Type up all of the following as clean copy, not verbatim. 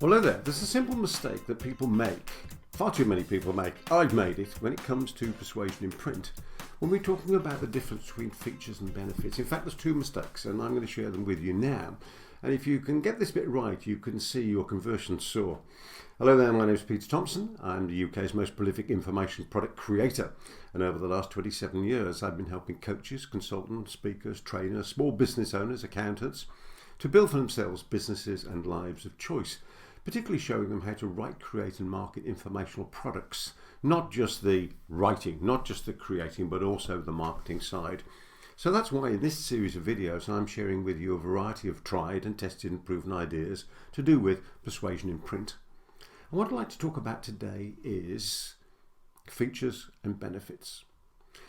Well, hello there. There's a simple mistake that people make, far too many people make, I've made it, when it comes to persuasion in print. When we're talking about the difference between features and benefits, in fact there's two mistakes and I'm going to share them with you now. And if you can get this bit right, you can see your conversion soar. Hello there, my name is Peter Thomson. I'm the UK's most prolific information product creator. And over the last 27 years, I've been helping coaches, consultants, speakers, trainers, small business owners, accountants, to build for themselves businesses and lives of choice, particularly showing them how to write, create and market informational products. Not just the writing, not just the creating, but also the marketing side. So that's why in this series of videos I'm sharing with you a variety of tried and tested and proven ideas to do with persuasion in print. And what I'd like to talk about today is features and benefits.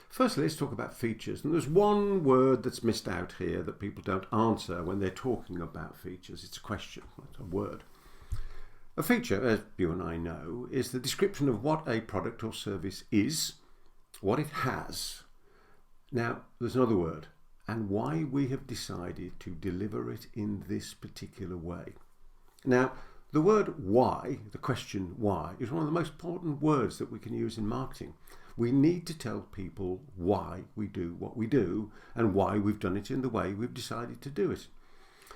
Firstly, let's talk about features. And there's one word that's missed out here that people don't answer when they're talking about features. It's a question, it's a word. A feature, as you and I know, is the description of what a product or service is, what it has. Now, there's another word, and why we have decided to deliver it in this particular way. Now, the word why, the question why, is one of the most important words that we can use in marketing. We need to tell people why we do what we do and why we've done it in the way we've decided to do it.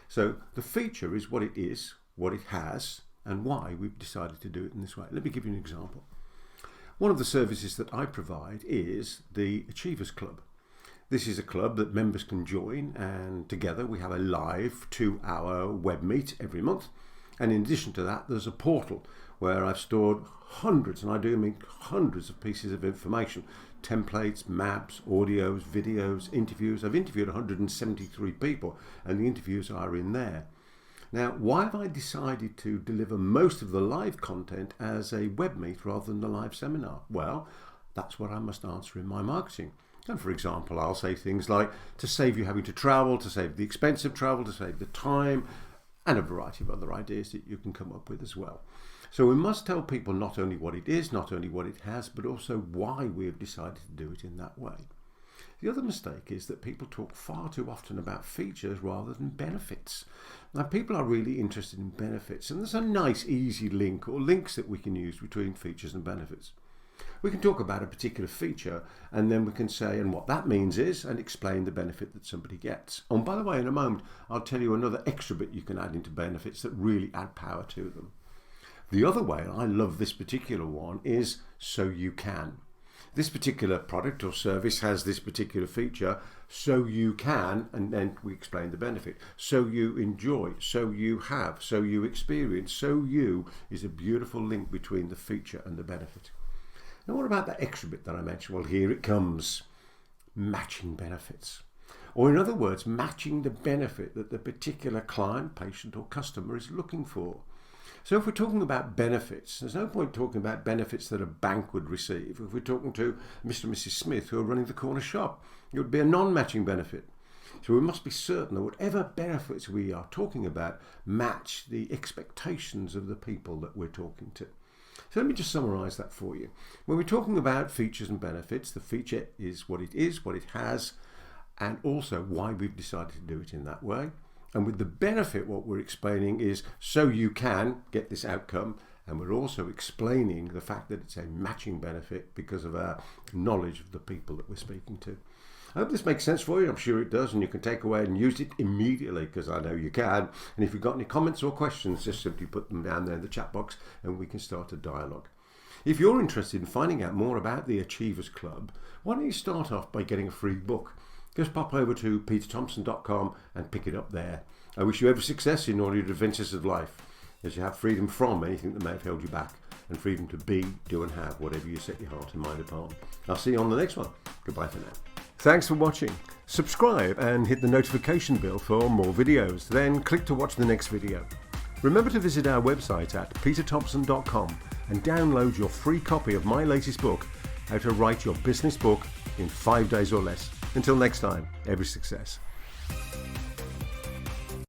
So the feature is what it is, what it has, and why we've decided to do it in this way. Let me give you an example. One of the services that I provide is the Achievers Club. This is a club that members can join, and together we have a live 2-hour web meet every month. And in addition to that, there's a portal where I've stored hundreds, and I do mean hundreds of pieces of information, templates, maps, audios, videos, interviews. I've interviewed 173 people and the interviews are in there. Now, why have I decided to deliver most of the live content as a web meet rather than the live seminar? Well, that's what I must answer in my marketing. And for example, I'll say things like to save you having to travel, to save the expense of travel, to save the time, and a variety of other ideas that you can come up with as well. So we must tell people not only what it is, not only what it has, but also why we have decided to do it in that way. The other mistake is that people talk far too often about features rather than benefits. Now, people are really interested in benefits, and there's a nice easy link or links that we can use between features and benefits. We can talk about a particular feature and then we can say, and what that means is, and explain the benefit that somebody gets. And by the way, in a moment, I'll tell you another extra bit you can add into benefits that really add power to them. The other way, and I love this particular one, is so you can. This particular product or service has this particular feature, so you can, and then we explain the benefit. So you enjoy, so you have, so you experience, so you is a beautiful link between the feature and the benefit. Now, what about that extra bit that I mentioned? Well, here it comes. Matching benefits. Or in other words, matching the benefit that the particular client, patient or customer is looking for. So if we're talking about benefits, there's no point talking about benefits that a bank would receive. If we're talking to Mr. and Mrs. Smith who are running the corner shop, it would be a non-matching benefit. So we must be certain that whatever benefits we are talking about match the expectations of the people that we're talking to. So let me just summarize that for you. When we're talking about features and benefits, the feature is, what it has, and also why we've decided to do it in that way. And with the benefit, what we're explaining is so you can get this outcome, and we're also explaining the fact that it's a matching benefit because of our knowledge of the people that we're speaking to. I hope this makes sense for you. I'm sure it does, and you can take away and use it immediately because I know you can. And if you've got any comments or questions, just simply put them down there in the chat box and we can start a dialogue. If you're interested in finding out more about the Achievers Club, why don't you start off by getting a free book? Just pop over to peterthomson.com and pick it up there. I wish you every success in all your adventures of life, as you have freedom from anything that may have held you back, and freedom to be, do and have whatever you set your heart and mind upon. I'll see you on the next one. Goodbye for now. Thanks for watching. Subscribe and hit the notification bell for more videos. Then click to watch the next video. Remember to visit our website at peterthomson.com and download your free copy of my latest book, How to Write Your Business Book in 5 days or less. Until next time, every success.